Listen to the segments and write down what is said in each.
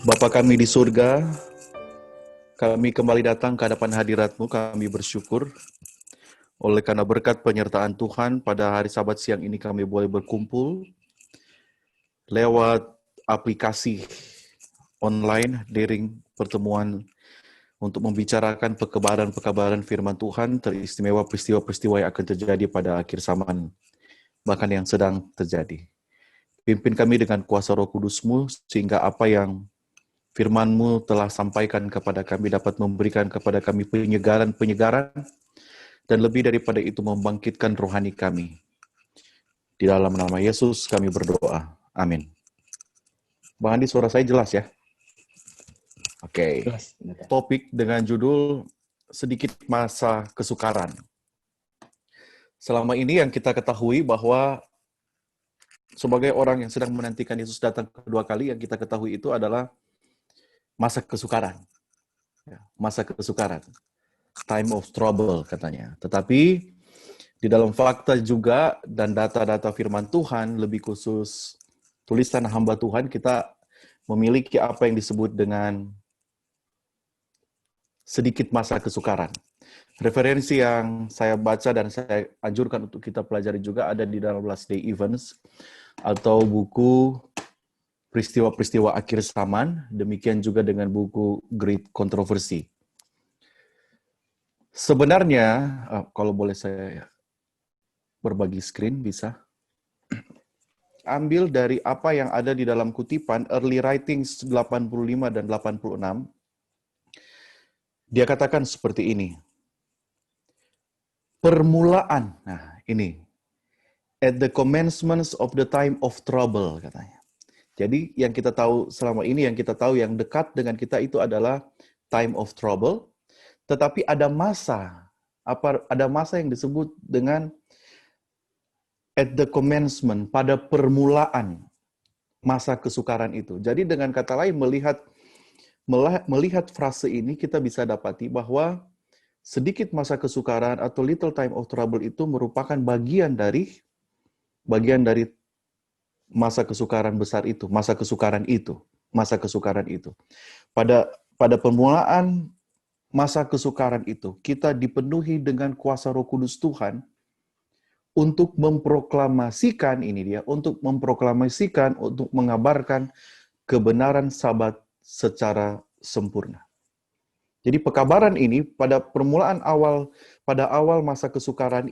Bapa kami di surga, kami kembali datang ke hadapan hadirat-Mu, kami bersyukur. Oleh karena berkat penyertaan Tuhan, pada hari Sabat siang ini kami boleh berkumpul lewat aplikasi online, daring pertemuan untuk membicarakan pekabaran-pekabaran firman Tuhan, teristimewa peristiwa-peristiwa yang akan terjadi pada akhir zaman, bahkan yang sedang terjadi. Pimpin kami dengan kuasa Roh Kudus-Mu, sehingga apa yang firman-Mu telah sampaikan kepada kami dapat memberikan kepada kami penyegaran-penyegaran, dan lebih daripada itu membangkitkan rohani kami. Di dalam nama Yesus kami berdoa. Amin. Bang Andi, suara saya jelas ya? Oke. Topik dengan judul sedikit masa kesukaran. Selama ini yang kita ketahui bahwa sebagai orang yang sedang menantikan Yesus datang kedua kali, yang kita ketahui itu adalah masa kesukaran. Masa kesukaran. Time of trouble katanya. Tetapi di dalam fakta juga dan data-data firman Tuhan, lebih khusus tulisan hamba Tuhan, kita memiliki apa yang disebut dengan sedikit masa kesukaran. Referensi yang saya baca dan saya anjurkan untuk kita pelajari juga ada di dalam Last Day Events atau buku peristiwa-peristiwa akhir zaman, demikian juga dengan buku Great Controversy. Sebenarnya, kalau boleh saya berbagi screen, bisa? Ambil dari apa yang ada di dalam kutipan Early Writings 85 dan 86. Dia katakan seperti ini. Permulaan, nah ini. At the commencements of the time of trouble, katanya. Jadi yang kita tahu selama ini, yang kita tahu yang dekat dengan kita itu adalah time of trouble. Tetapi ada masa yang disebut dengan at the commencement, pada permulaan masa kesukaran itu. Jadi dengan kata lain, melihat frase ini, kita bisa dapati bahwa sedikit masa kesukaran atau little time of trouble itu merupakan bagian dari masa kesukaran besar itu, masa kesukaran itu. Pada permulaan masa kesukaran itu, kita dipenuhi dengan kuasa Roh Kudus Tuhan untuk memproklamasikan untuk mengabarkan kebenaran Sabat secara sempurna. Jadi pekabaran ini pada awal masa kesukaran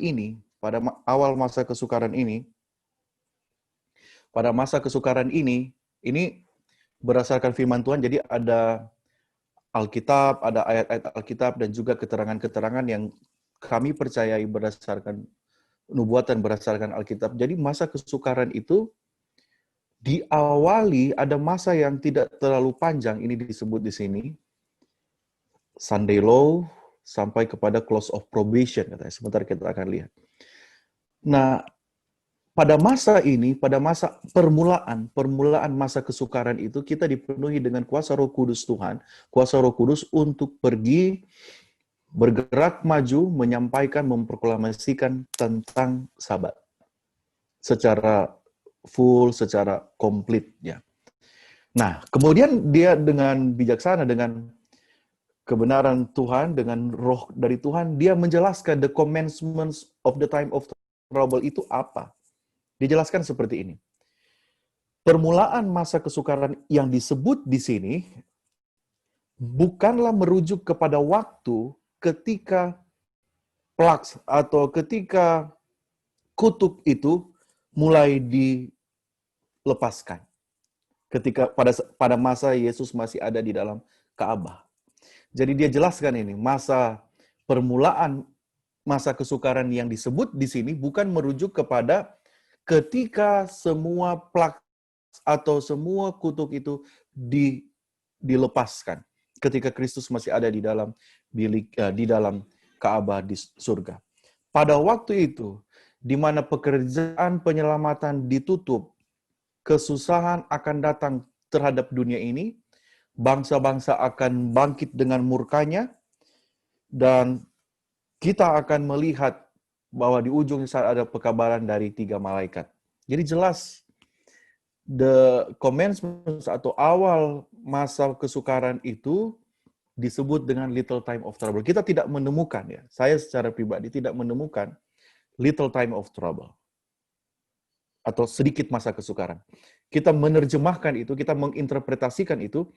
ini, ini berdasarkan firman Tuhan, jadi ada Alkitab, ada ayat-ayat Alkitab dan juga keterangan-keterangan yang kami percayai berdasarkan nubuatan berdasarkan Alkitab. Jadi masa kesukaran itu diawali, ada masa yang tidak terlalu panjang, ini disebut di sini, Sunday Law, sampai kepada close of probation, katanya. Sebentar kita akan lihat. Nah, pada masa ini, pada masa permulaan masa kesukaran itu, kita dipenuhi dengan kuasa Roh Kudus Tuhan, kuasa Roh Kudus untuk pergi, bergerak maju, menyampaikan, memproklamasikan tentang Sabat. Secara full, secara komplit. Ya. Nah, kemudian dia dengan bijaksana, dengan kebenaran Tuhan, dengan roh dari Tuhan, dia menjelaskan the commencements of the time of trouble itu apa. Dijelaskan seperti ini. Permulaan masa kesukaran yang disebut di sini bukanlah merujuk kepada waktu ketika plague atau ketika kutuk itu mulai dilepaskan. Ketika pada masa Yesus masih ada di dalam Ka'bah. Jadi dia jelaskan ini, permulaan masa kesukaran yang disebut di sini bukan merujuk kepada ketika semua plague atau semua kutuk itu dilepaskan. Ketika Kristus masih ada di dalam Ka'bah di surga. Pada waktu itu, di mana pekerjaan penyelamatan ditutup, kesusahan akan datang terhadap dunia ini, bangsa-bangsa akan bangkit dengan murkanya, dan kita akan melihat bahwa di ujung saat ada pekabaran dari 3 malaikat. Jadi jelas the commencement atau awal masa kesukaran itu disebut dengan little time of trouble. Kita tidak menemukan, ya, saya secara pribadi tidak menemukan little time of trouble atau sedikit masa kesukaran. Kita menerjemahkan itu, kita menginterpretasikan itu,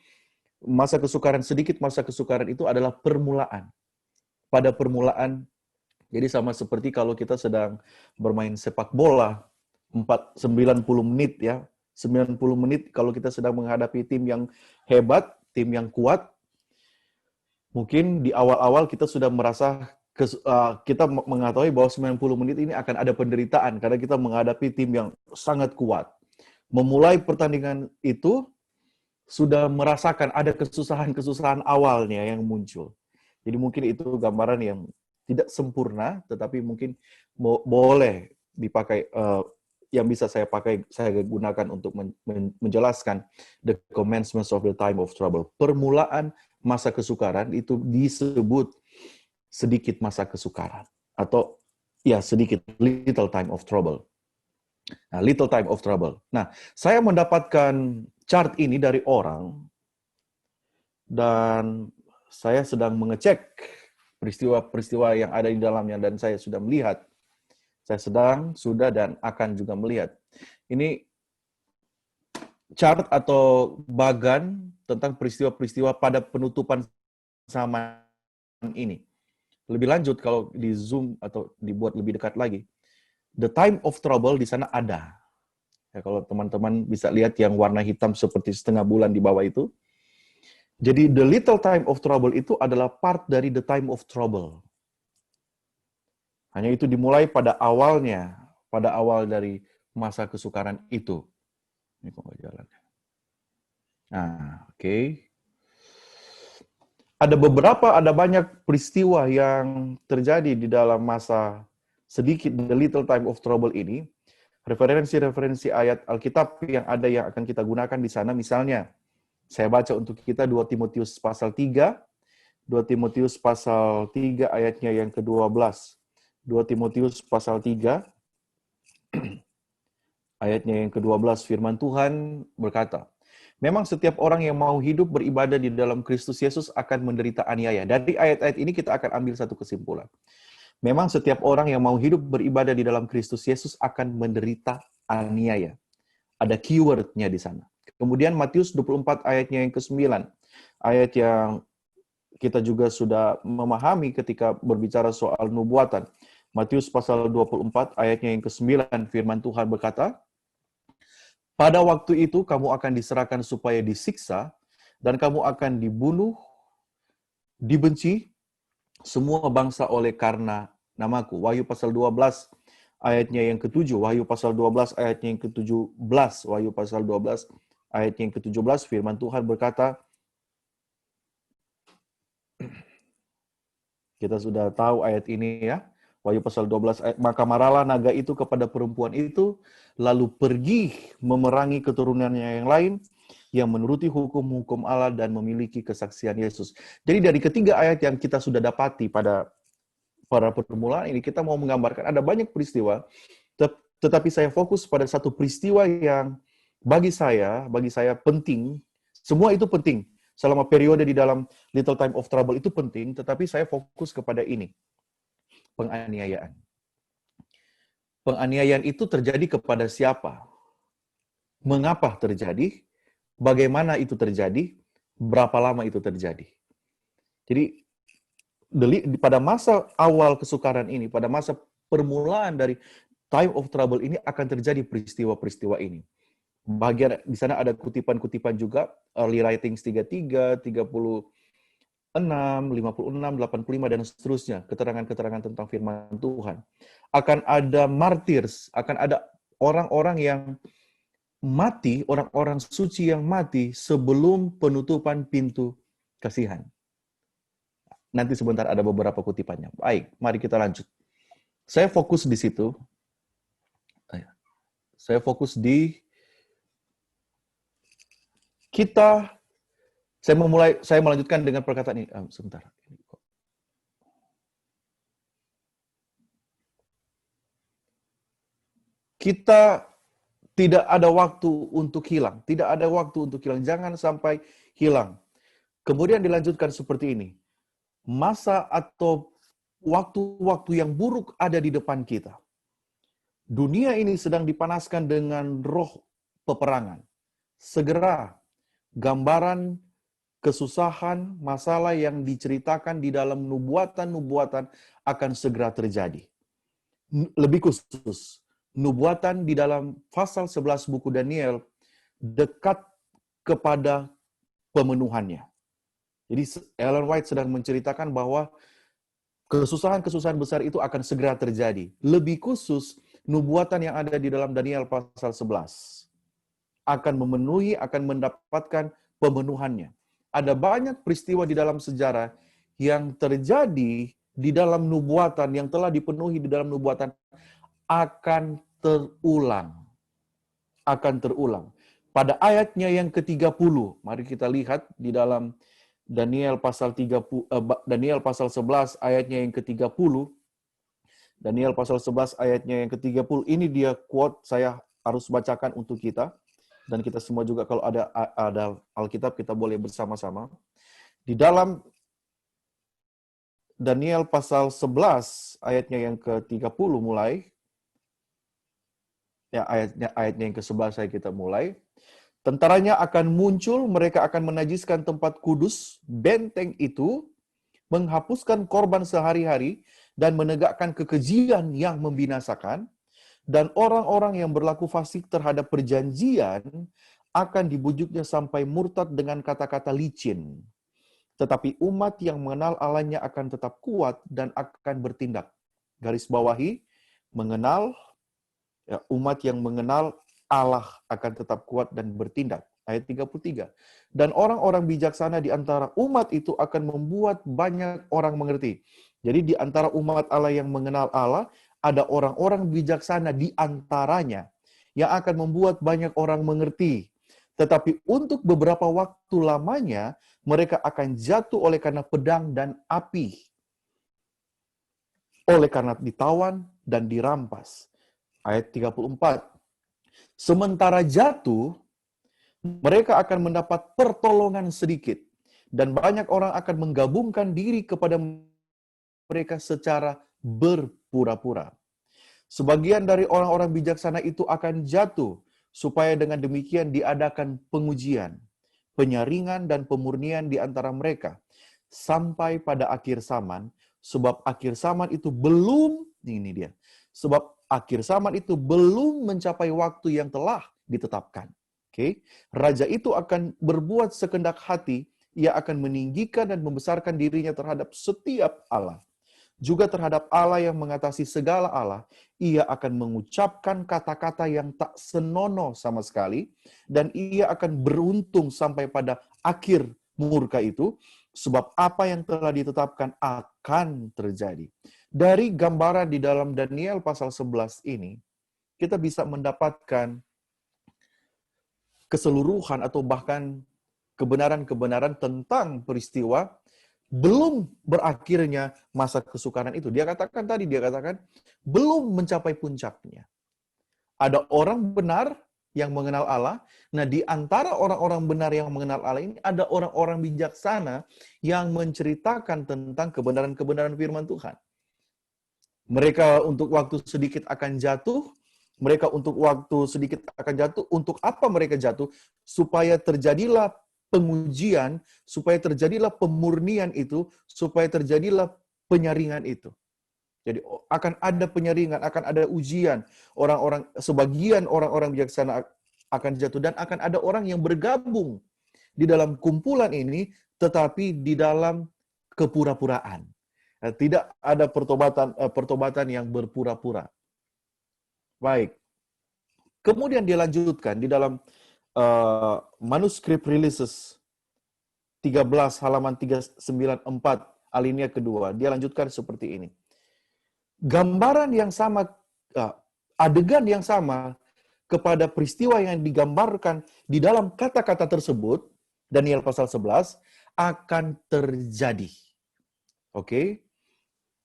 masa kesukaran, sedikit masa kesukaran itu adalah permulaan. Pada permulaan, jadi sama seperti kalau kita sedang bermain sepak bola, 90 menit, ya, 90 menit kalau kita sedang menghadapi tim yang hebat, tim yang kuat, mungkin di awal-awal kita sudah merasa kita mengetahui bahwa 90 menit ini akan ada penderitaan karena kita menghadapi tim yang sangat kuat. Memulai pertandingan itu sudah merasakan ada kesusahan-kesusahan awalnya yang muncul. Jadi mungkin itu gambaran yang tidak sempurna, tetapi mungkin boleh dipakai, yang bisa saya gunakan untuk menjelaskan the commencement of the time of trouble. Permulaan masa kesukaran itu disebut sedikit masa kesukaran, atau ya sedikit, little time of trouble. Nah, little time of trouble. Nah, saya mendapatkan chart ini dari orang, dan saya sedang mengecek peristiwa-peristiwa yang ada di dalamnya, dan saya sudah melihat. Saya sudah, dan akan juga melihat. Ini chart atau bagan tentang peristiwa-peristiwa pada penutupan zaman ini. Lebih lanjut, kalau di zoom atau dibuat lebih dekat lagi, the time of trouble di sana ada. Ya, kalau teman-teman bisa lihat yang warna hitam seperti setengah bulan di bawah itu. Jadi the little time of trouble itu adalah part dari the time of trouble. Hanya itu dimulai pada awalnya, pada awal dari masa kesukaran itu. Ini kok nggak jalan. Nah, oke. Ada banyak peristiwa yang terjadi di dalam masa sedikit, the little time of trouble ini. Referensi-referensi ayat Alkitab yang ada yang akan kita gunakan di sana, misalnya, saya baca untuk kita 2 Timotius pasal 3, 2 Timotius pasal 3 ayatnya yang ke-12. 2 Timotius pasal 3, ayatnya yang ke-12, firman Tuhan berkata, memang setiap orang yang mau hidup beribadah di dalam Kristus Yesus akan menderita aniaya. Dari ayat-ayat ini kita akan ambil satu kesimpulan. Memang setiap orang yang mau hidup beribadah di dalam Kristus Yesus akan menderita aniaya. Ada keyword-nya di sana. Kemudian Matius 24 ayatnya yang ke-9. Ayat yang kita juga sudah memahami ketika berbicara soal nubuatan. Matius pasal 24 ayatnya yang ke-9, firman Tuhan berkata, pada waktu itu kamu akan diserahkan supaya disiksa, dan kamu akan dibunuh, dibenci semua bangsa oleh karena namaku. Wahyu pasal 12 ayatnya yang ke-7, Wahyu pasal 12 ayatnya yang ke-17, Wahyu pasal 12 ayatnya yang ke-17, firman Tuhan berkata, kita sudah tahu ayat ini, ya. Wahyu pasal 12 ayat, maka marahlah naga itu kepada perempuan itu, lalu pergi memerangi keturunannya yang lain, yang menuruti hukum-hukum Allah dan memiliki kesaksian Yesus. Jadi dari ketiga ayat yang kita sudah dapati pada permulaan ini, kita mau menggambarkan ada banyak peristiwa, tetapi saya fokus pada satu peristiwa yang bagi saya penting. Semua itu penting. Selama periode di dalam little time of trouble itu penting, tetapi saya fokus kepada ini. Penganiayaan. Penganiayaan itu terjadi kepada siapa? Mengapa terjadi? Bagaimana itu terjadi? Berapa lama itu terjadi? Jadi pada masa awal kesukaran ini, pada masa permulaan dari time of trouble ini akan terjadi peristiwa-peristiwa ini. Bagian di sana ada kutipan-kutipan juga, early writings 33, 36, 56, 85 dan seterusnya, keterangan-keterangan tentang firman Tuhan. Akan ada martyrs, akan ada orang-orang yang mati, orang-orang suci yang mati sebelum penutupan pintu kasihan. Nanti sebentar ada beberapa kutipannya. Baik, mari kita lanjut. Saya fokus di situ. Saya fokus di kita. Saya melanjutkan dengan perkataan ini. Sebentar. Kita Tidak ada waktu untuk hilang. Tidak ada waktu untuk hilang. Jangan sampai hilang. Kemudian dilanjutkan seperti ini. Masa atau waktu-waktu yang buruk ada di depan kita. Dunia ini sedang dipanaskan dengan roh peperangan. Segera gambaran kesusahan, masalah yang diceritakan di dalam nubuatan-nubuatan akan segera terjadi. Lebih khusus, nubuatan di dalam pasal 11 buku Daniel dekat kepada pemenuhannya. Jadi Ellen White sedang menceritakan bahwa kesusahan-kesusahan besar itu akan segera terjadi. Lebih khusus, nubuatan yang ada di dalam Daniel pasal 11 akan memenuhi, akan mendapatkan pemenuhannya. Ada banyak peristiwa di dalam sejarah yang terjadi di dalam nubuatan, yang telah dipenuhi di dalam nubuatan, akan terulang. Akan terulang. Pada ayatnya yang ke-30, mari kita lihat di dalam Daniel pasal 11 ayatnya yang ke-30. Daniel pasal 11 ayatnya yang ke-30. Ini dia quote, saya harus bacakan untuk kita. Dan kita semua juga kalau ada Alkitab kita boleh bersama-sama. Di dalam Daniel pasal 11 ayatnya yang ke-30 mulai. Ya, ayatnya yang ke-11 kita mulai. Tentaranya akan muncul, mereka akan menajiskan tempat kudus, benteng itu, menghapuskan korban sehari-hari, dan menegakkan kekejian yang membinasakan, dan orang-orang yang berlaku fasik terhadap perjanjian akan dibujuknya sampai murtad dengan kata-kata licin. Tetapi umat yang mengenal Allahnya akan tetap kuat dan akan bertindak. Garis bawahi, mengenal, ya, umat yang mengenal Allah akan tetap kuat dan bertindak. Ayat 33. Dan orang-orang bijaksana di antara umat itu akan membuat banyak orang mengerti. Jadi di antara umat Allah yang mengenal Allah, ada orang-orang bijaksana di antaranya yang akan membuat banyak orang mengerti. Tetapi untuk beberapa waktu lamanya, mereka akan jatuh oleh karena pedang dan api. Oleh karena ditawan dan dirampas. Ayat 34. Sementara jatuh, mereka akan mendapat pertolongan sedikit. Dan banyak orang akan menggabungkan diri kepada mereka secara berpura-pura. Sebagian dari orang-orang bijaksana itu akan jatuh, supaya dengan demikian diadakan pengujian, penyaringan, dan pemurnian di antara mereka. Sampai pada akhir zaman, sebab akhir zaman itu belum, ini dia, sebab akhir zaman itu belum mencapai waktu yang telah ditetapkan. Oke, raja itu akan berbuat sekendak hati, ia akan meninggikan dan membesarkan dirinya terhadap setiap Allah. Juga terhadap Allah yang mengatasi segala Allah, ia akan mengucapkan kata-kata yang tak senonoh sama sekali, dan ia akan beruntung sampai pada akhir murka itu, sebab apa yang telah ditetapkan akan terjadi. Dari gambaran di dalam Daniel pasal 11 ini, kita bisa mendapatkan keseluruhan atau bahkan kebenaran-kebenaran tentang peristiwa belum berakhirnya masa kesukaran itu. Dia katakan belum mencapai puncaknya. Ada orang benar yang mengenal Allah. Nah, di antara orang-orang benar yang mengenal Allah ini ada orang-orang bijaksana yang menceritakan tentang kebenaran-kebenaran firman Tuhan. Mereka untuk waktu sedikit akan jatuh, Untuk apa mereka jatuh? Supaya terjadilah pengujian, supaya terjadilah pemurnian itu, supaya terjadilah penyaringan itu. Jadi akan ada penyaringan, akan ada ujian. Sebagian orang-orang bijaksana akan jatuh, dan akan ada orang yang bergabung di dalam kumpulan ini, tetapi di dalam kepura-puraan. Tidak ada pertobatan yang berpura-pura. Baik. Kemudian dilanjutkan di dalam manuskrip Releases 13 halaman 394 alinea kedua. Dia lanjutkan seperti ini. Gambaran yang sama, adegan yang sama kepada peristiwa yang digambarkan di dalam kata-kata tersebut, Daniel pasal 11, akan terjadi. Oke?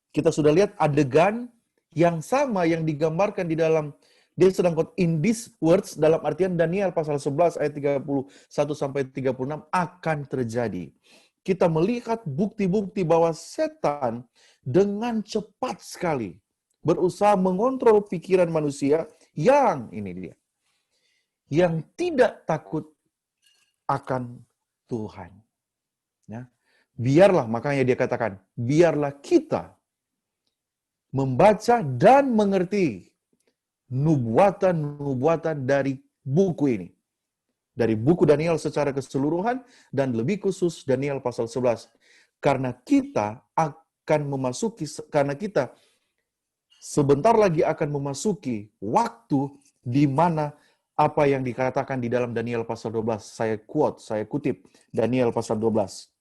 Kita sudah lihat adegan yang sama yang digambarkan di dalam Dia sedang in these words dalam artian Daniel pasal 11 ayat 31 sampai 36 akan terjadi. Kita melihat bukti-bukti bahwa setan dengan cepat sekali berusaha mengontrol pikiran manusia yang ini dia, yang tidak takut akan Tuhan. Ya. Biarlah, makanya dia katakan, biarlah kita membaca dan mengerti nubuatan-nubuatan dari buku ini. Dari buku Daniel secara keseluruhan dan lebih khusus Daniel pasal 11. Karena kita sebentar lagi akan memasuki waktu di mana apa yang dikatakan di dalam Daniel pasal 12. Saya kutip Daniel pasal 12.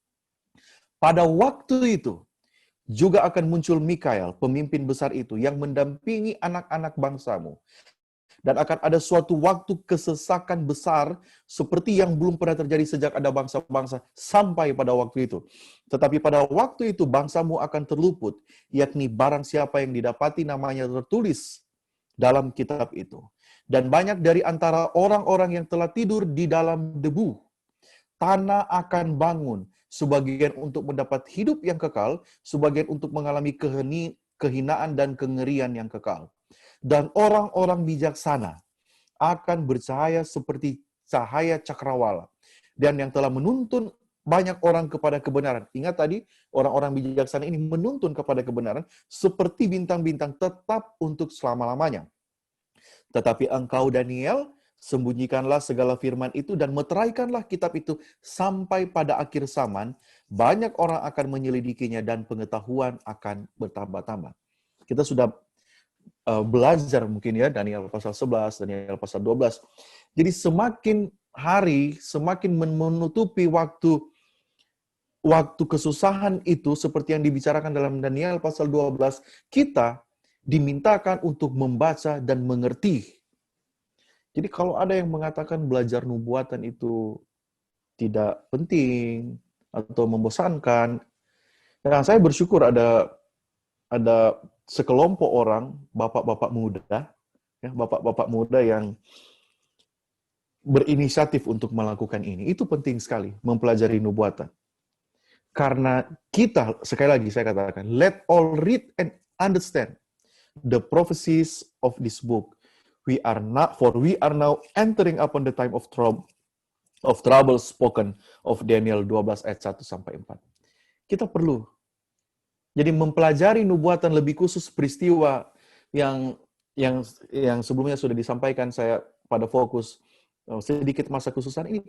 Pada waktu itu, juga akan muncul Mikael, pemimpin besar itu, yang mendampingi anak-anak bangsamu. Dan akan ada suatu waktu kesesakan besar seperti yang belum pernah terjadi sejak ada bangsa-bangsa sampai pada waktu itu. Tetapi pada waktu itu bangsamu akan terluput, yakni barang siapa yang didapati namanya tertulis dalam kitab itu. Dan banyak dari antara orang-orang yang telah tidur di dalam debu, tanah akan bangun, sebagian untuk mendapat hidup yang kekal, sebagian untuk mengalami kehinaan dan kengerian yang kekal. Dan orang-orang bijaksana akan bercahaya seperti cahaya cakrawala. Dan yang telah menuntun banyak orang kepada kebenaran. Ingat tadi, orang-orang bijaksana ini menuntun kepada kebenaran seperti bintang-bintang tetap untuk selama-lamanya. Tetapi engkau, Daniel, sembunyikanlah segala firman itu dan meteraikanlah kitab itu sampai pada akhir zaman. Banyak orang akan menyelidikinya dan pengetahuan akan bertambah-tambah. Kita sudah belajar mungkin ya, Daniel pasal 11, Daniel pasal 12. Jadi semakin hari, semakin menutupi waktu kesusahan itu, seperti yang dibicarakan dalam Daniel pasal 12, kita dimintakan untuk membaca dan mengerti. Jadi kalau ada yang mengatakan belajar nubuatan itu tidak penting atau membosankan, nah saya bersyukur ada sekelompok orang, bapak-bapak muda yang berinisiatif untuk melakukan ini. Itu penting sekali, mempelajari nubuatan. Karena kita, sekali lagi saya katakan, let all read and understand the prophecies of this book. We are now entering upon the time of trouble spoken of Daniel 12 ayat 1 sampai 4. Kita perlu jadi mempelajari nubuatan, lebih khusus peristiwa yang sebelumnya sudah disampaikan saya pada fokus sedikit masa khususan ini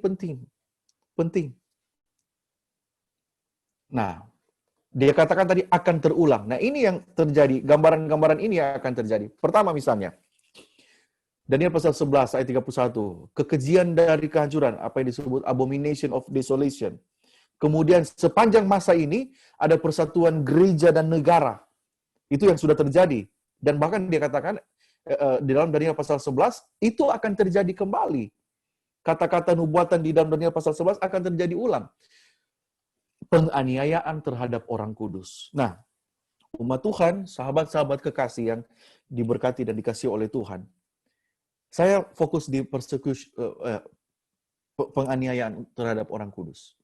penting. Nah, dia katakan tadi akan terulang. Nah, ini yang terjadi, gambaran-gambaran ini yang akan terjadi. Pertama misalnya, Daniel pasal 11 ayat 31, kekejian dari kehancuran, apa yang disebut abomination of desolation. Kemudian sepanjang masa ini ada persatuan gereja dan negara. Itu yang sudah terjadi. Dan bahkan dia katakan di dalam Daniel pasal 11 itu akan terjadi kembali. Kata-kata nubuatan di dalam Daniel pasal 11 akan terjadi ulang. Penganiayaan terhadap orang kudus. Nah, umat Tuhan, sahabat-sahabat kekasih yang diberkati dan dikasih oleh Tuhan, saya fokus di penganiayaan terhadap orang kudus.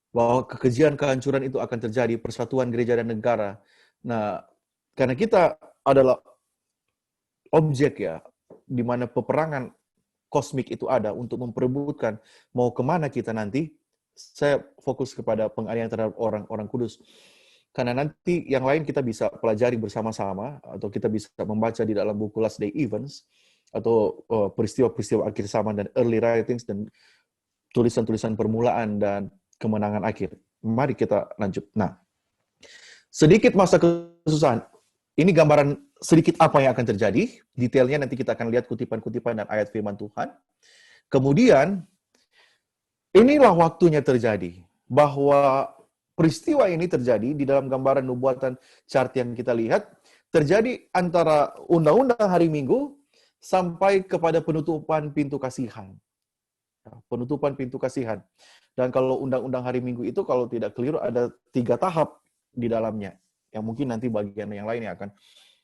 Bahwa kekejian, kehancuran itu akan terjadi, persatuan gereja dan negara. Nah, karena kita adalah objek ya, di mana peperangan kosmik itu ada untuk memperebutkan mau kemana kita nanti, saya fokus kepada penganiayaan terhadap orang-orang kudus. Karena nanti yang lain kita bisa pelajari bersama-sama, atau kita bisa membaca di dalam buku Last Day Events, atau peristiwa-peristiwa akhir zaman dan early writings, dan tulisan-tulisan permulaan dan kemenangan akhir. Mari kita lanjut. Nah, sedikit masa kesusahan. Ini gambaran sedikit apa yang akan terjadi. Detailnya nanti kita akan lihat kutipan-kutipan dan ayat firman Tuhan. Kemudian, inilah waktunya terjadi. Bahwa peristiwa ini terjadi di dalam gambaran nubuatan chart yang kita lihat, terjadi antara undang-undang hari Minggu sampai kepada penutupan pintu kasihan. Penutupan pintu kasihan. Dan kalau undang-undang hari Minggu itu, kalau tidak keliru, ada 3 tahap di dalamnya. Yang mungkin nanti bagian yang lain yang akan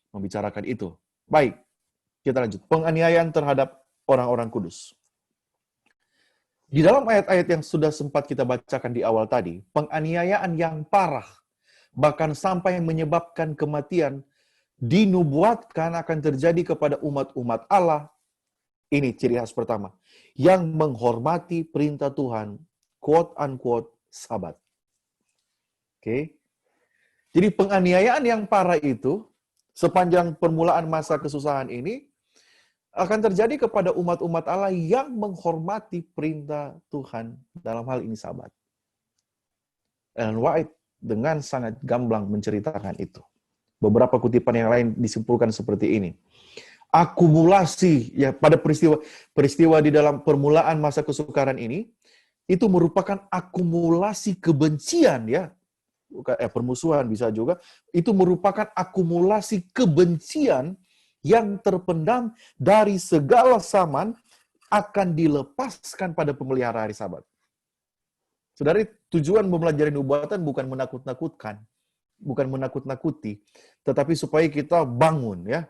membicarakan itu. Baik. Kita lanjut. Penganiayaan terhadap orang-orang kudus. Di dalam ayat-ayat yang sudah sempat kita bacakan di awal tadi, penganiayaan yang parah, bahkan sampai menyebabkan kematian, dinubuatkan akan terjadi kepada umat-umat Allah. Ini ciri khas pertama. Yang menghormati perintah Tuhan, quote-unquote, sabat. Oke. Jadi penganiayaan yang parah itu, sepanjang permulaan masa kesusahan ini, akan terjadi kepada umat-umat Allah yang menghormati perintah Tuhan, dalam hal ini sabat. Ellen White dengan sangat gamblang menceritakan itu. Beberapa kutipan yang lain disimpulkan seperti ini. Akumulasi ya pada peristiwa di dalam permulaan masa kesukaran ini itu merupakan akumulasi kebencian ya. Permusuhan bisa juga, itu merupakan akumulasi kebencian yang terpendam dari segala zaman akan dilepaskan pada pemelihara hari Sabat. Saudara, tujuan mempelajari nubuatan bukan menakut-nakutkan, bukan menakut-nakuti, tetapi supaya kita bangun ya.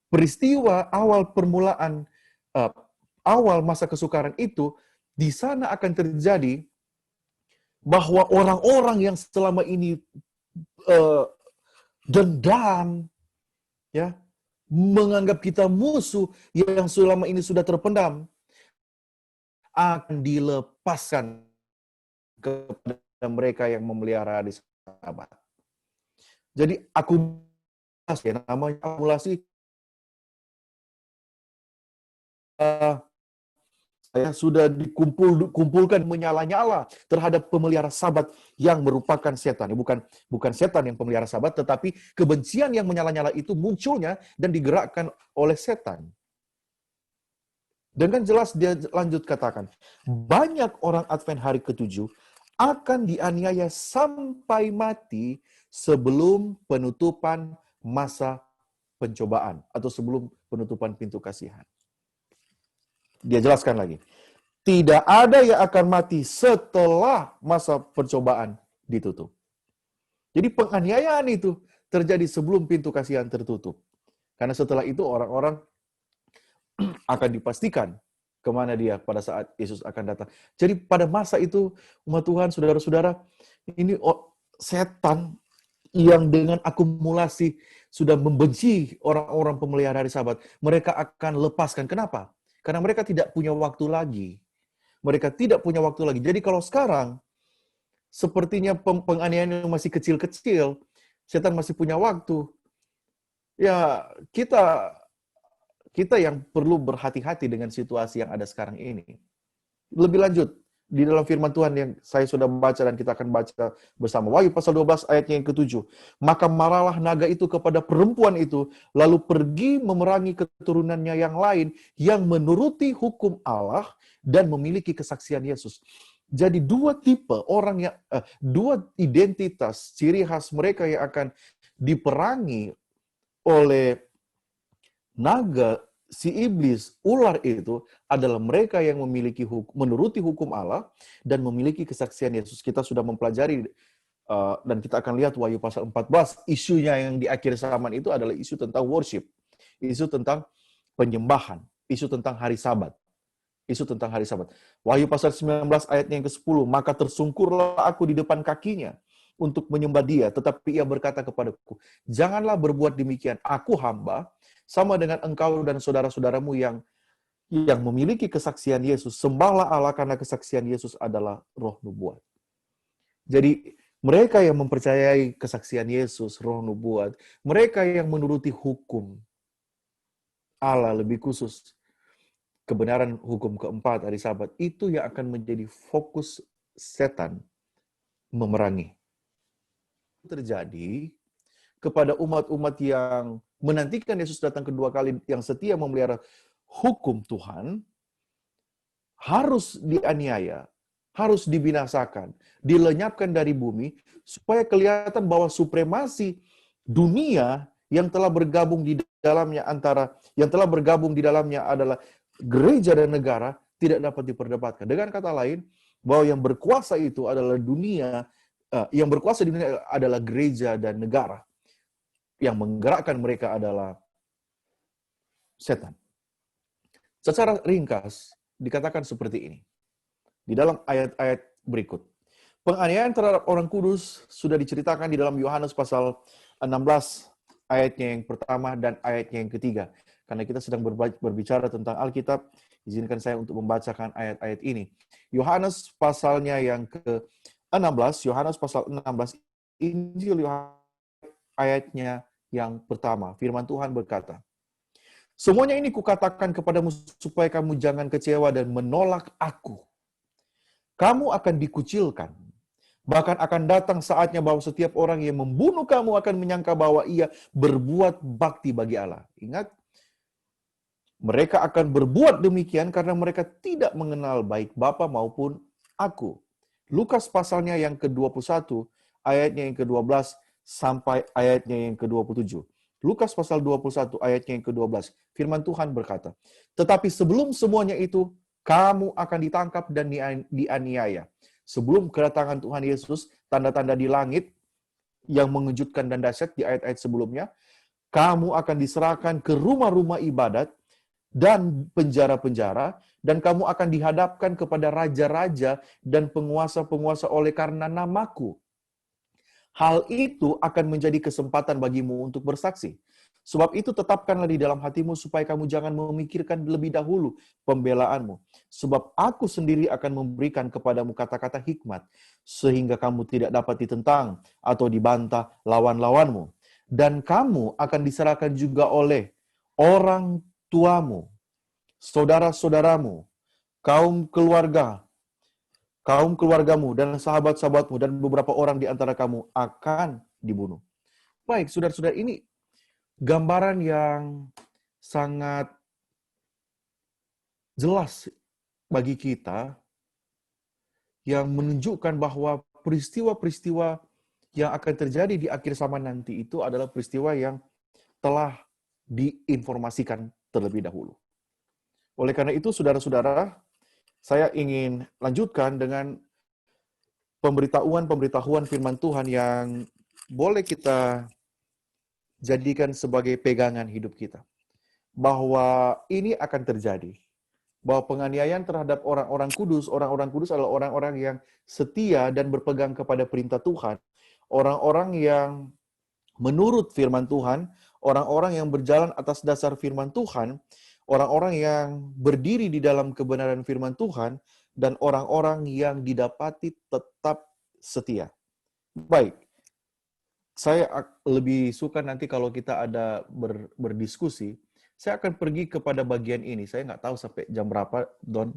Peristiwa awal permulaan awal masa kesukaran itu di sana akan terjadi bahwa orang-orang yang selama ini dendam ya, menganggap kita musuh yang selama ini sudah terpendam akan dilepaskan kepada mereka yang memelihara hari Sabat. Jadi akumulasi, namanya akumulasi. Saya sudah dikumpulkan menyala-nyala terhadap pemelihara Sabat yang merupakan setan. Bukan setan yang pemelihara Sabat, tetapi kebencian yang menyala-nyala itu munculnya dan digerakkan oleh setan. Dengan jelas dia lanjut katakan, banyak orang Advent hari ke-7 akan dianiaya sampai mati sebelum penutupan masa pencobaan atau sebelum penutupan pintu kasihan. Dia jelaskan lagi, tidak ada yang akan mati setelah masa percobaan ditutup. Jadi penganiayaan itu terjadi sebelum pintu kasihan tertutup. Karena setelah itu orang-orang akan dipastikan kemana dia pada saat Yesus akan datang. Jadi pada masa itu, umat Tuhan, saudara-saudara, ini setan yang dengan akumulasi sudah membenci orang-orang pemelihara hari Sabat, mereka akan lepaskan. Kenapa? Karena mereka tidak punya waktu lagi. Mereka tidak punya waktu lagi. Jadi kalau sekarang, sepertinya penganiayaan masih kecil-kecil, setan masih punya waktu. Ya, kita yang perlu berhati-hati dengan situasi yang ada sekarang ini. Lebih lanjut, di dalam firman Tuhan yang saya sudah baca dan kita akan baca bersama. Wahyu pasal 12 ayatnya yang ke-7. Maka marahlah naga itu kepada perempuan itu, lalu pergi memerangi keturunannya yang lain yang menuruti hukum Allah dan memiliki kesaksian Yesus. Jadi dua tipe orang yang dua identitas ciri khas mereka yang akan diperangi oleh naga, si iblis, ular itu adalah mereka yang memiliki menuruti hukum Allah dan memiliki kesaksian Yesus. Kita sudah mempelajari dan kita akan lihat Wahyu pasal 14, isunya yang di akhir zaman itu adalah isu tentang worship, isu tentang penyembahan, isu tentang hari Sabat. Isu tentang hari Sabat. Wahyu pasal 19 ayatnya yang ke-10, maka tersungkurlah aku di depan kakinya untuk menyembah dia, tetapi ia berkata kepadaku, janganlah berbuat demikian, aku hamba, sama dengan engkau dan saudara-saudaramu yang memiliki kesaksian Yesus. Sembahlah Allah karena kesaksian Yesus adalah roh nubuat. Jadi mereka yang mempercayai kesaksian Yesus, roh nubuat, mereka yang menuruti hukum Allah, lebih khusus kebenaran hukum keempat hari Sabat, itu yang akan menjadi fokus setan memerangi. Terjadi kepada umat-umat yang menantikan Yesus datang kedua kali, yang setia memelihara hukum Tuhan, harus dianiaya, harus dibinasakan, dilenyapkan dari bumi, supaya kelihatan bahwa supremasi dunia yang telah bergabung di dalamnya adalah gereja dan negara, tidak dapat diperdebatkan. Dengan kata lain, bahwa yang berkuasa itu adalah dunia, yang berkuasa di dunia adalah gereja dan negara. Yang menggerakkan mereka adalah setan. Secara ringkas, dikatakan seperti ini. Di dalam ayat-ayat berikut. Penganiayaan terhadap orang kudus sudah diceritakan di dalam Yohanes pasal 16, ayatnya yang pertama dan ayatnya yang ketiga. Karena kita sedang berbicara tentang Alkitab, izinkan saya untuk membacakan ayat-ayat ini. Yohanes pasalnya yang ke-16, Yohanes pasal 16, Injil Yohanes ayatnya yang pertama. Firman Tuhan berkata, "Semuanya ini kukatakan kepadamu supaya kamu jangan kecewa dan menolak aku. Kamu akan dikucilkan. Bahkan akan datang saatnya bahwa setiap orang yang membunuh kamu akan menyangka bahwa ia berbuat bakti bagi Allah." Ingat, mereka akan berbuat demikian karena mereka tidak mengenal baik Bapa maupun aku. Lukas pasalnya yang ke-21, ayatnya yang ke-12 sampai ayatnya yang ke-27. Lukas pasal 21 ayatnya yang ke-12. Firman Tuhan berkata, "Tetapi sebelum semuanya itu, kamu akan ditangkap dan dianiaya. Sebelum kedatangan Tuhan Yesus, tanda-tanda di langit yang mengejutkan dan dahsyat di ayat-ayat sebelumnya, kamu akan diserahkan ke rumah-rumah ibadat dan penjara-penjara, dan kamu akan dihadapkan kepada raja-raja dan penguasa-penguasa oleh karena namaku. Hal itu akan menjadi kesempatan bagimu untuk bersaksi. Sebab itu tetapkanlah di dalam hatimu supaya kamu jangan memikirkan lebih dahulu pembelaanmu. Sebab aku sendiri akan memberikan kepadamu kata-kata hikmat, sehingga kamu tidak dapat ditentang atau dibantah lawan-lawanmu. Dan kamu akan diserahkan juga oleh orang tuamu, saudara-saudaramu, kaum keluargamu, dan sahabat-sahabatmu, dan beberapa orang di antara kamu akan dibunuh. Baik, saudara-saudara, ini gambaran yang sangat jelas bagi kita yang menunjukkan bahwa peristiwa-peristiwa yang akan terjadi di akhir zaman nanti itu adalah peristiwa yang telah diinformasikan terlebih dahulu. Oleh karena itu, saudara-saudara, saya ingin lanjutkan dengan pemberitahuan firman Tuhan yang boleh kita jadikan sebagai pegangan hidup kita. Bahwa ini akan terjadi. Bahwa penganiayaan terhadap orang-orang kudus adalah orang-orang yang setia dan berpegang kepada perintah Tuhan. Orang-orang yang menurut firman Tuhan, orang-orang yang berjalan atas dasar firman Tuhan, orang-orang yang berdiri di dalam kebenaran firman Tuhan, dan orang-orang yang didapati tetap setia. Baik, saya lebih suka nanti kalau kita ada berdiskusi, saya akan pergi kepada bagian ini. Saya nggak tahu sampai jam berapa, Don.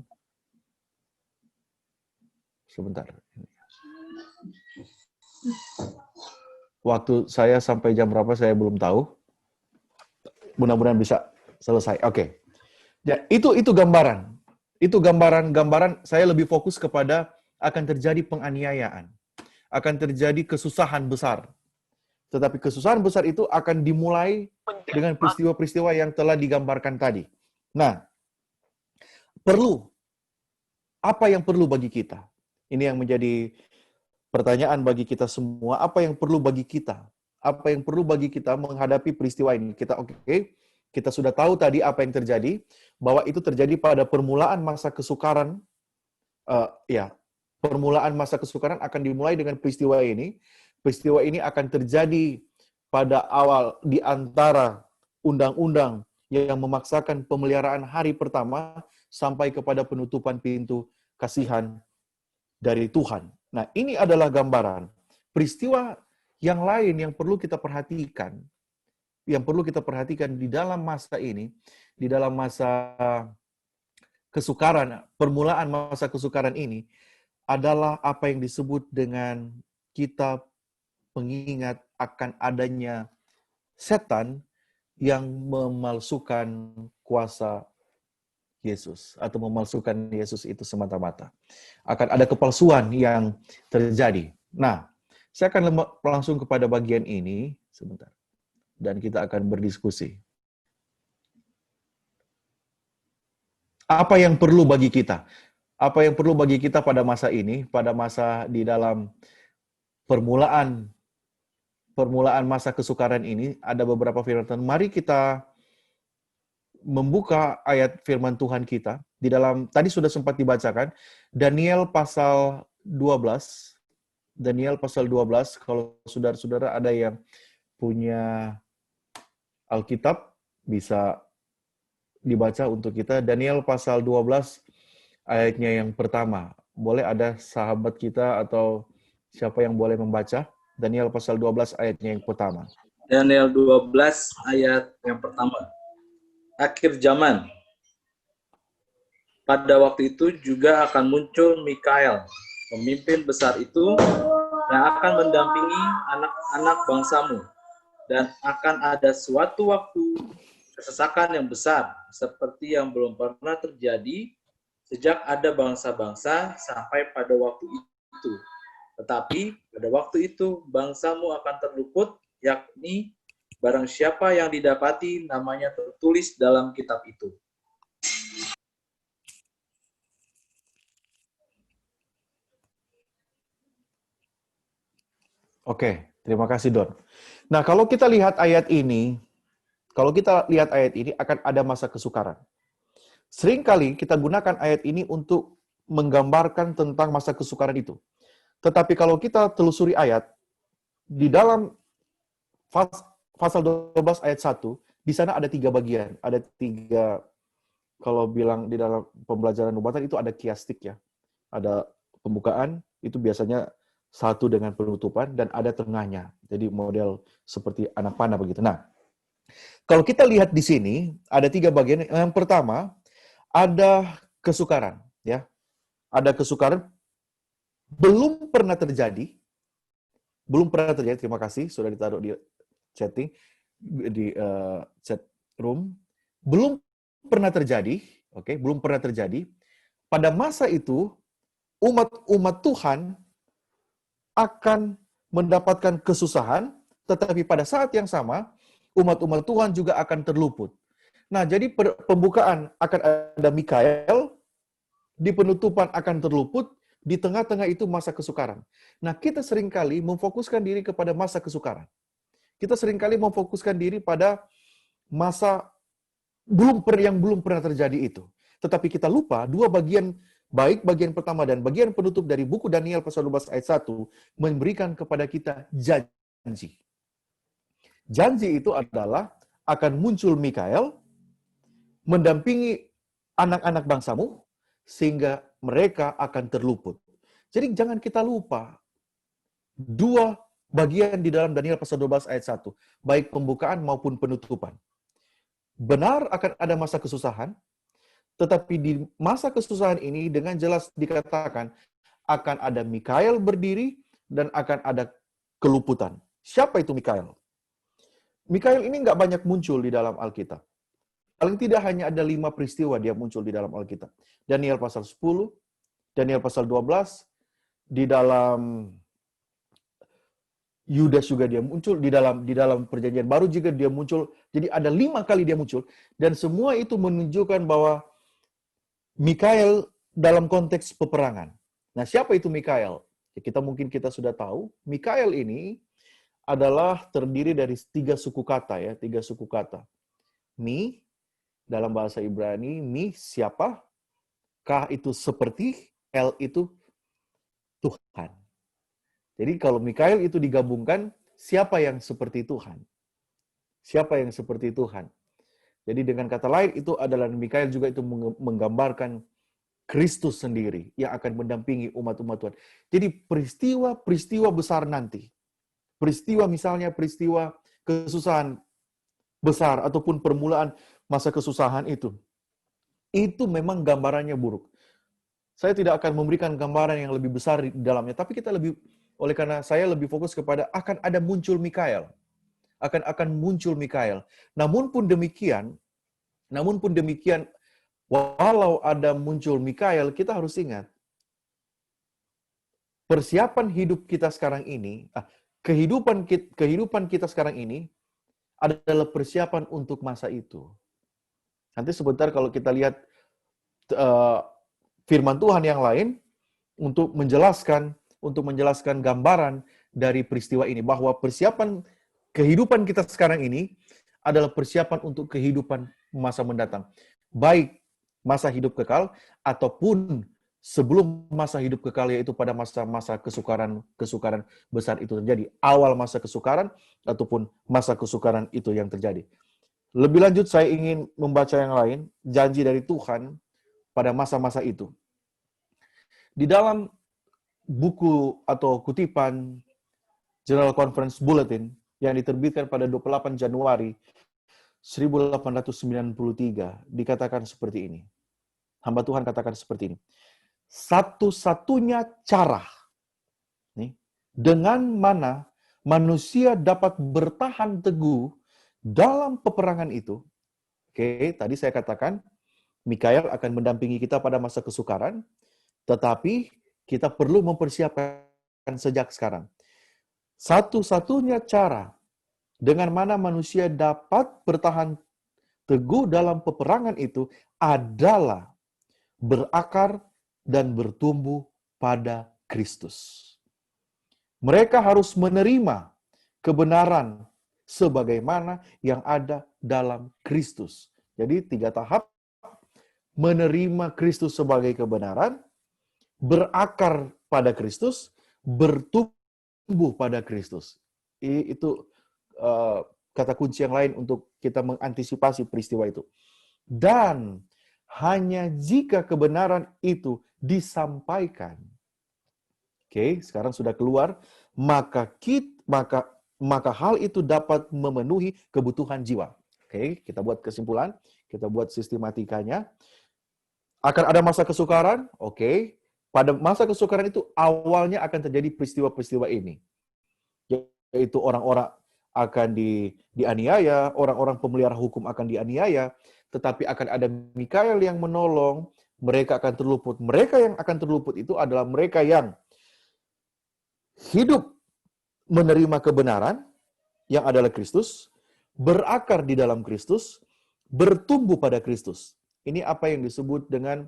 Sebentar. Waktu saya sampai jam berapa saya belum tahu. Mudah-mudahan bisa selesai. Oke. Ya, itu gambaran. Itu gambaran saya lebih fokus kepada akan terjadi penganiayaan. Akan terjadi kesusahan besar. Tetapi kesusahan besar itu akan dimulai dengan peristiwa-peristiwa yang telah digambarkan tadi. Nah, apa yang perlu bagi kita? Ini yang menjadi pertanyaan bagi kita semua. Apa yang perlu bagi kita? Apa yang perlu bagi kita menghadapi peristiwa ini? Kita sudah tahu tadi apa yang terjadi, bahwa itu terjadi pada permulaan masa kesukaran. Permulaan masa kesukaran akan dimulai dengan peristiwa ini. Peristiwa ini akan terjadi pada awal di antara undang-undang yang memaksakan pemeliharaan hari pertama sampai kepada penutupan pintu kasihan dari Tuhan. Nah, ini adalah gambaran. Peristiwa yang lain yang perlu kita perhatikan, di dalam masa ini, di dalam masa kesukaran, permulaan masa kesukaran ini, adalah apa yang disebut dengan kita mengingat akan adanya setan yang memalsukan kuasa Yesus, atau memalsukan Yesus itu semata-mata. Akan ada kepalsuan yang terjadi. Nah, saya akan langsung kepada bagian ini sebentar. Dan kita akan berdiskusi. Apa yang perlu bagi kita? Apa yang perlu bagi kita pada masa ini, pada masa di dalam permulaan masa kesukaran ini, ada beberapa firman Tuhan. Mari kita membuka ayat firman Tuhan kita di dalam, tadi sudah sempat dibacakan, Daniel pasal 12. Daniel pasal 12, kalau saudara-saudara ada yang punya Alkitab, bisa dibaca untuk kita. Daniel pasal 12, ayatnya yang pertama. Boleh ada sahabat kita atau siapa yang boleh membaca? Daniel pasal 12, ayatnya yang pertama. Daniel 12 ayat yang pertama. Akhir zaman. Pada waktu itu juga akan muncul Mikael, pemimpin besar itu, yang akan mendampingi anak-anak bangsamu. Dan akan ada suatu waktu kesesakan yang besar, seperti yang belum pernah terjadi sejak ada bangsa-bangsa sampai pada waktu itu. Tetapi pada waktu itu bangsamu akan terluput, yakni barang siapa yang didapati namanya tertulis dalam kitab itu. Oke, terima kasih Don. Nah, kalau kita lihat ayat ini akan ada masa kesukaran. Seringkali kita gunakan ayat ini untuk menggambarkan tentang masa kesukaran itu. Tetapi kalau kita telusuri ayat, di dalam pasal 12 ayat 1, di sana ada 3 bagian. Ada 3, kalau bilang di dalam pembelajaran Nubatan itu ada kiastik ya. Ada pembukaan, itu biasanya satu dengan penutupan, dan ada tengahnya. Jadi model seperti anak panah begitu. Nah, kalau kita lihat di sini, ada 3 bagian. Yang pertama, ada kesukaran. Ya, ada kesukaran, belum pernah terjadi. Terima kasih, sudah ditaruh di chatting, di chat room. Belum pernah terjadi, oke, belum pernah terjadi. Pada masa itu, umat Tuhan akan mendapatkan kesusahan, tetapi pada saat yang sama, umat-umat Tuhan juga akan terluput. Nah, jadi pembukaan akan ada Mikael, di penutupan akan terluput, di tengah-tengah itu masa kesukaran. Nah, kita seringkali memfokuskan diri kepada masa kesukaran. Kita seringkali memfokuskan diri pada masa yang belum pernah terjadi itu. Tetapi kita lupa dua bagian, baik bagian pertama dan bagian penutup dari buku Daniel pasal 12 ayat 1 memberikan kepada kita janji. Janji itu adalah akan muncul Mikael mendampingi anak-anak bangsamu sehingga mereka akan terluput. Jadi jangan kita lupa dua bagian di dalam Daniel pasal 12 ayat 1, baik pembukaan maupun penutupan. Benar akan ada masa kesusahan, tetapi di masa kesusahan ini dengan jelas dikatakan akan ada Mikael berdiri dan akan ada keluputan. Siapa itu Mikael? Mikael ini nggak banyak muncul di dalam Alkitab. Paling tidak hanya ada 5 peristiwa dia muncul di dalam Alkitab. Daniel pasal 10, Daniel pasal 12, di dalam Yudas juga dia muncul, di dalam perjanjian baru juga dia muncul. Jadi ada 5 kali dia muncul. Dan semua itu menunjukkan bahwa Mikael dalam konteks peperangan. Nah, siapa itu Mikael? Ya, kita sudah tahu, Mikael ini adalah terdiri dari 3 suku kata ya, 3 suku kata. Mi dalam bahasa Ibrani, mi siapa? K itu seperti, L itu Tuhan. Jadi kalau Mikael itu digabungkan, siapa yang seperti Tuhan? Siapa yang seperti Tuhan? Jadi dengan kata lain itu adalah Mikael juga itu menggambarkan Kristus sendiri yang akan mendampingi umat-umat Tuhan. Jadi peristiwa besar nanti, misalnya peristiwa kesusahan besar ataupun permulaan masa kesusahan itu memang gambarannya buruk. Saya tidak akan memberikan gambaran yang lebih besar di dalamnya, tapi oleh karena saya lebih fokus kepada akan ada muncul Mikael. Akan muncul Mikael. Namun pun demikian, walau ada muncul Mikael, kita harus ingat, persiapan hidup kita sekarang ini, kehidupan kita sekarang ini adalah persiapan untuk masa itu. Nanti sebentar kalau kita lihat firman Tuhan yang lain untuk menjelaskan gambaran dari peristiwa ini, bahwa persiapan kehidupan kita sekarang ini adalah persiapan untuk kehidupan masa mendatang. Baik masa hidup kekal ataupun sebelum masa hidup kekal, yaitu pada masa-masa kesukaran besar itu terjadi. Awal masa kesukaran ataupun masa kesukaran itu yang terjadi. Lebih lanjut saya ingin membaca yang lain, janji dari Tuhan pada masa-masa itu. Di dalam buku atau kutipan General Conference Bulletin yang diterbitkan pada 28 Januari 1893 dikatakan seperti ini. Hamba Tuhan katakan seperti ini. Satu-satunya cara dengan mana manusia dapat bertahan teguh dalam peperangan itu. Oke, tadi saya katakan Mikael akan mendampingi kita pada masa kesukaran, tetapi kita perlu mempersiapkan sejak sekarang. Satu-satunya cara dengan mana manusia dapat bertahan teguh dalam peperangan itu adalah berakar dan bertumbuh pada Kristus. Mereka harus menerima kebenaran sebagaimana yang ada dalam Kristus. Jadi 3 tahap: menerima Kristus sebagai kebenaran, berakar pada Kristus, bertumbuh pada Kristus. Itu kata kunci yang lain untuk kita mengantisipasi peristiwa itu. Dan hanya jika kebenaran itu disampaikan, oke, sekarang sudah keluar, maka hal itu dapat memenuhi kebutuhan jiwa. Oke, kita buat kesimpulan, kita buat sistematikanya. Akan ada masa kesukaran, oke. Pada masa kesukaran itu awalnya akan terjadi peristiwa-peristiwa ini. Yaitu orang-orang akan dianiaya, orang-orang pemelihara hukum akan dianiaya, tetapi akan ada Mikael yang menolong, mereka akan terluput. Mereka yang akan terluput itu adalah mereka yang hidup menerima kebenaran yang adalah Kristus, berakar di dalam Kristus, bertumbuh pada Kristus. Ini apa yang disebut dengan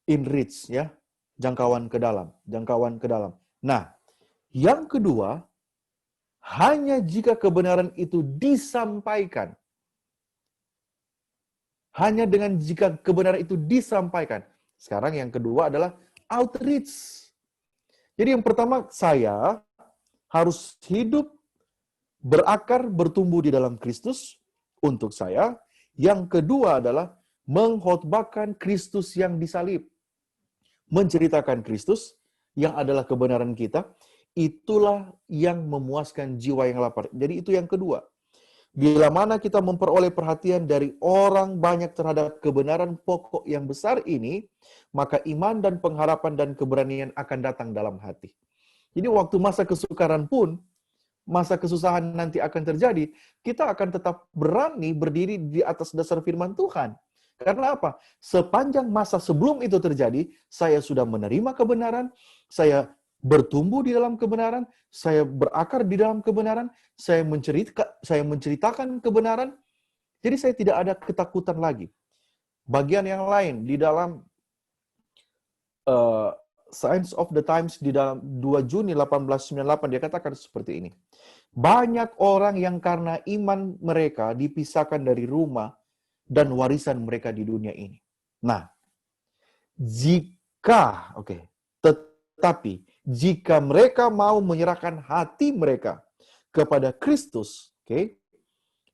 enrich, ya, jangkauan ke dalam, jangkauan ke dalam. Nah, yang kedua, hanya jika kebenaran itu disampaikan. Hanya dengan jika kebenaran itu disampaikan. Sekarang yang kedua adalah outreach. Jadi yang pertama, saya harus hidup, berakar, bertumbuh di dalam Kristus untuk saya. Yang kedua adalah mengkhotbahkan Kristus yang disalib. Menceritakan Kristus yang adalah kebenaran kita. Itulah yang memuaskan jiwa yang lapar. Jadi itu yang kedua. Bila mana kita memperoleh perhatian dari orang banyak terhadap kebenaran pokok yang besar ini, maka iman dan pengharapan dan keberanian akan datang dalam hati. Jadi waktu masa kesukaran pun, masa kesusahan nanti akan terjadi, kita akan tetap berani berdiri di atas dasar firman Tuhan. Karena apa? Sepanjang masa sebelum itu terjadi, saya sudah menerima kebenaran, saya bertumbuh di dalam kebenaran, saya berakar di dalam kebenaran, saya menceritakan kebenaran. Jadi saya tidak ada ketakutan lagi. Bagian yang lain di dalam Signs of the Times di dalam 2 Juni 1898 dia katakan seperti ini. Banyak orang yang karena iman mereka dipisahkan dari rumah dan warisan mereka di dunia ini. Nah, tetapi jika mereka mau menyerahkan hati mereka kepada Kristus,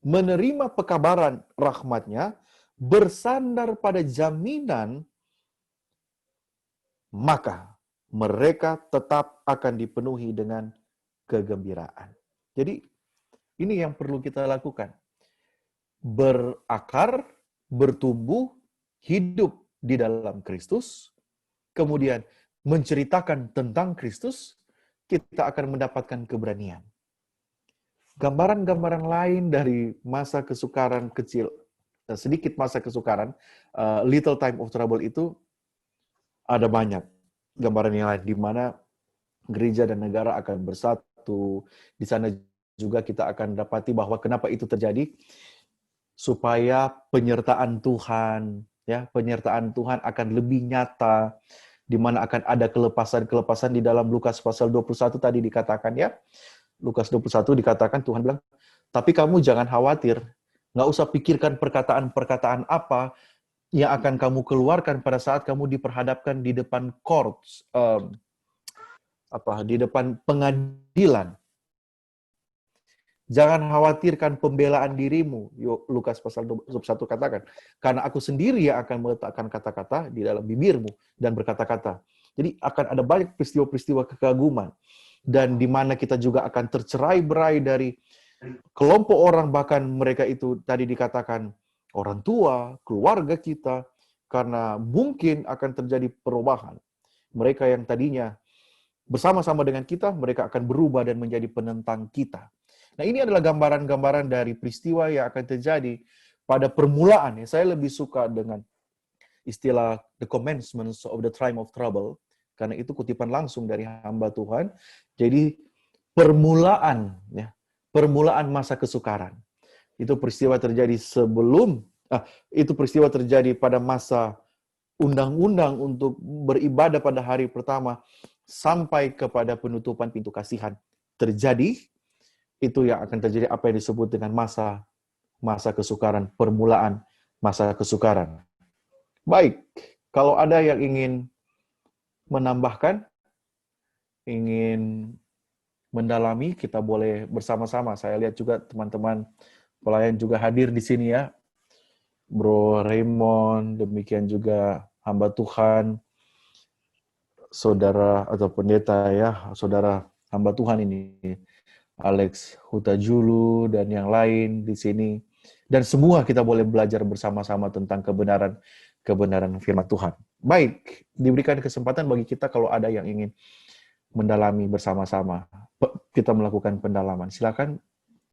menerima pekabaran rahmat-Nya, bersandar pada jaminan, maka mereka tetap akan dipenuhi dengan kegembiraan. Jadi, ini yang perlu kita lakukan. Berakar, bertumbuh, hidup di dalam Kristus, kemudian menceritakan tentang Kristus, kita akan mendapatkan keberanian. Gambaran-gambaran lain dari masa kesukaran kecil, sedikit masa kesukaran, little time of trouble itu ada banyak. Gambaran yang lain, di mana gereja dan negara akan bersatu. Di sana juga kita akan dapati bahwa kenapa itu terjadi, supaya penyertaan Tuhan, ya, penyertaan Tuhan akan lebih nyata, di mana akan ada kelepasan-kelepasan di dalam Lukas pasal 21 tadi dikatakan, ya. Lukas 21 dikatakan Tuhan bilang, tapi kamu jangan khawatir, Nggak usah pikirkan perkataan-perkataan apa yang akan kamu keluarkan pada saat kamu diperhadapkan di depan courts, di depan pengadilan. Jangan khawatirkan pembelaan dirimu. Lukas pasal 21 katakan, karena aku sendiri yang akan meletakkan kata-kata di dalam bibirmu dan berkata-kata. Jadi akan ada banyak peristiwa-peristiwa kekaguman. Dan di mana kita juga akan tercerai-berai dari kelompok orang, bahkan mereka itu tadi dikatakan orang tua, keluarga kita, karena mungkin akan terjadi perubahan. Mereka yang tadinya bersama-sama dengan kita, mereka akan berubah dan menjadi penentang kita. Nah, ini adalah gambaran-gambaran dari peristiwa yang akan terjadi pada permulaan. Saya lebih suka dengan istilah the commencement of the time of trouble, karena itu kutipan langsung dari hamba Tuhan. Jadi permulaan masa kesukaran. Itu peristiwa terjadi itu peristiwa terjadi pada masa undang-undang untuk beribadah pada hari pertama sampai kepada penutupan pintu kasihan terjadi. Itu yang akan terjadi apa yang disebut dengan masa kesukaran, permulaan masa kesukaran. Baik, kalau ada yang ingin menambahkan, ingin mendalami, kita boleh bersama-sama. Saya lihat juga teman-teman pelayan juga hadir di sini ya. Bro Raymond, demikian juga hamba Tuhan, saudara atau pendeta ya, saudara hamba Tuhan ini, Alex Hutajulu dan yang lain di sini. Dan semua kita boleh belajar bersama-sama tentang kebenaran firman Tuhan. Baik, diberikan kesempatan bagi kita kalau ada yang ingin mendalami bersama-sama. Kita melakukan pendalaman. Silakan